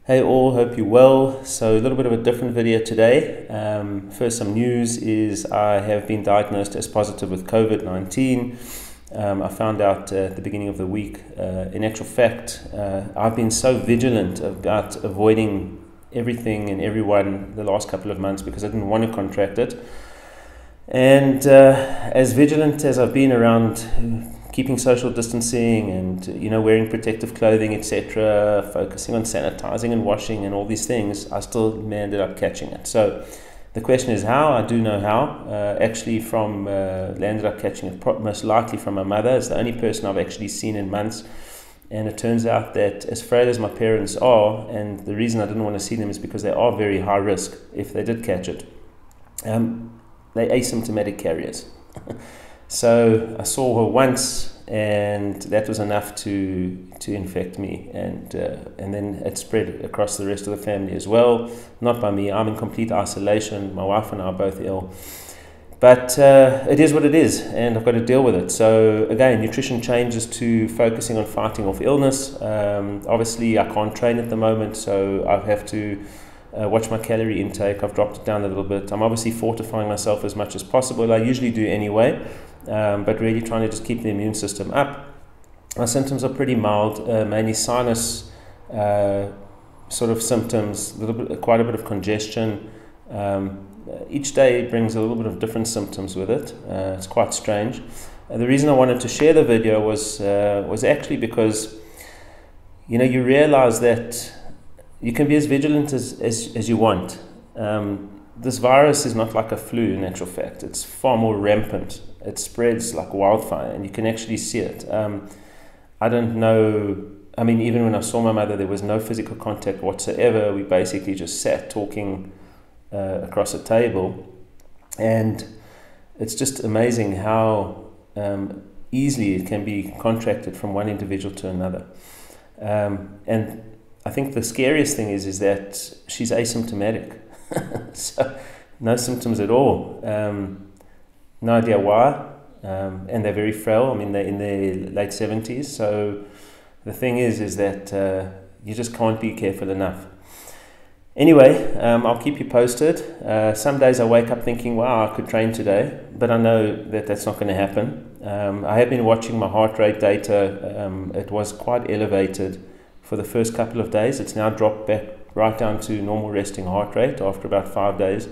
Hey all, hope you're well. So a little bit of a different video today. First, some news is I have been diagnosed as positive with COVID-19. I found out at the beginning of the week. In actual fact, I've been so vigilant about avoiding everything and everyone the last couple of months because I didn't want to contract it. And as vigilant as I've been around keeping social distancing and wearing protective clothing, etc., focusing on sanitizing and washing and all these things, I still ended up catching it. So the question is how. I do know how. Landed up catching it most likely from my mother. It's the only person I've actually seen in months. And it turns out that as frail as my parents are, and the reason I didn't want to see them is because they are very high risk if they did catch it. They're asymptomatic carriers. So I saw her once, and that was enough to infect me, and then it spread across the rest of the family as well. Not by me. I'm in complete isolation. My wife and I are both ill, but it is what it is, and I've got to deal with it. So again, nutrition changes to focusing on fighting off illness. Obviously, I can't train at the moment, so I have to watch my calorie intake. I've dropped it down a little bit. I'm obviously fortifying myself as much as possible. I usually do anyway. But really trying to just keep the immune system up. My symptoms are pretty mild, mainly sinus sort of symptoms, quite a bit of congestion. Each day brings a little bit of different symptoms with it. It's quite strange. The reason I wanted to share the video was actually because you realize that you can be as vigilant as you want. This virus is not like a flu in actual fact. It's far more rampant. It spreads like wildfire, and you can actually see it. I don't know. I mean, even when I saw my mother, there was no physical contact whatsoever. We basically just sat talking across a table, and it's just amazing how easily it can be contracted from one individual to another. And I think the scariest thing is that she's asymptomatic. So no symptoms at all. No idea why, and they're very frail. I mean, they're in their late 70s. So the thing is that you just can't be careful enough. Anyway, I'll keep you posted. Some days I wake up thinking, wow, I could train today, but I know that that's not going to happen. I have been watching my heart rate data. It was quite elevated for the first couple of days. It's now dropped back right down to normal resting heart rate after about 5 days,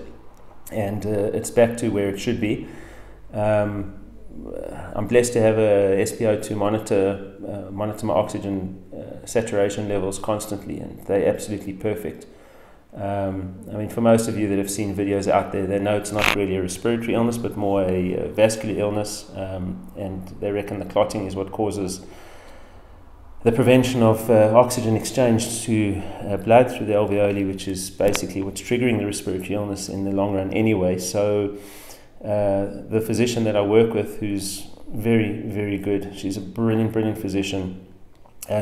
and it's back to where it should be. I'm blessed to have a SpO2 monitor my oxygen saturation levels constantly, and they're absolutely perfect. I mean, for most of you that have seen videos out there, they know it's not really a respiratory illness but more a vascular illness, and they reckon the clotting is what causes the prevention of oxygen exchange to blood through the alveoli, which is basically what's triggering the respiratory illness in the long run anyway. So the physician that I work with, who's very, very good, she's a brilliant physician.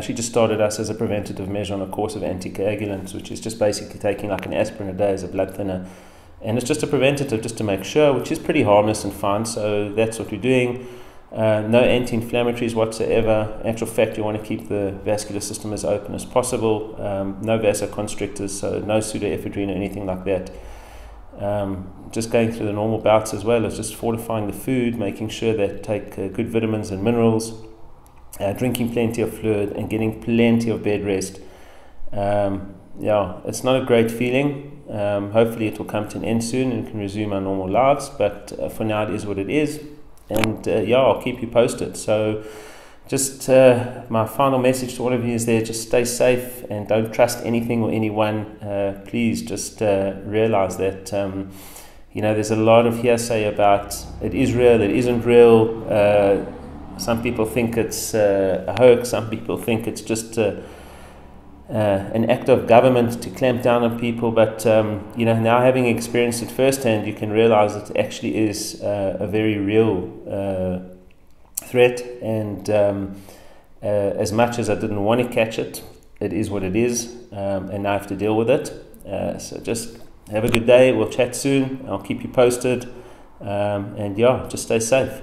She just started us as a preventative measure on a course of anticoagulants, which is just basically taking like an aspirin a day as a blood thinner. And it's just a preventative just to make sure, which is pretty harmless and fine. So that's what we're doing. No anti-inflammatories whatsoever. In actual fact, you want to keep the vascular system as open as possible. No vasoconstrictors, so no pseudoephedrine or anything like that. Just going through the normal bouts as well as just fortifying the food, making sure that take good vitamins and minerals, drinking plenty of fluid, and getting plenty of bed rest. It's not a great feeling. Hopefully it will come to an end soon and we can resume our normal lives, but for now it is what it is. And I'll keep you posted. So just my final message to all of you is just stay safe and don't trust anything or anyone. Please just realize that there's a lot of hearsay about it is real, it isn't real. Some people think it's a hoax. Some people think it's just an act of government to clamp down on people. But now having experienced it firsthand, you can realize it actually is a very real threat. And as much as I didn't want to catch it, it is what it is, and now I have to deal with it. So just have a good day. We'll chat soon. I'll keep you posted, and just stay safe.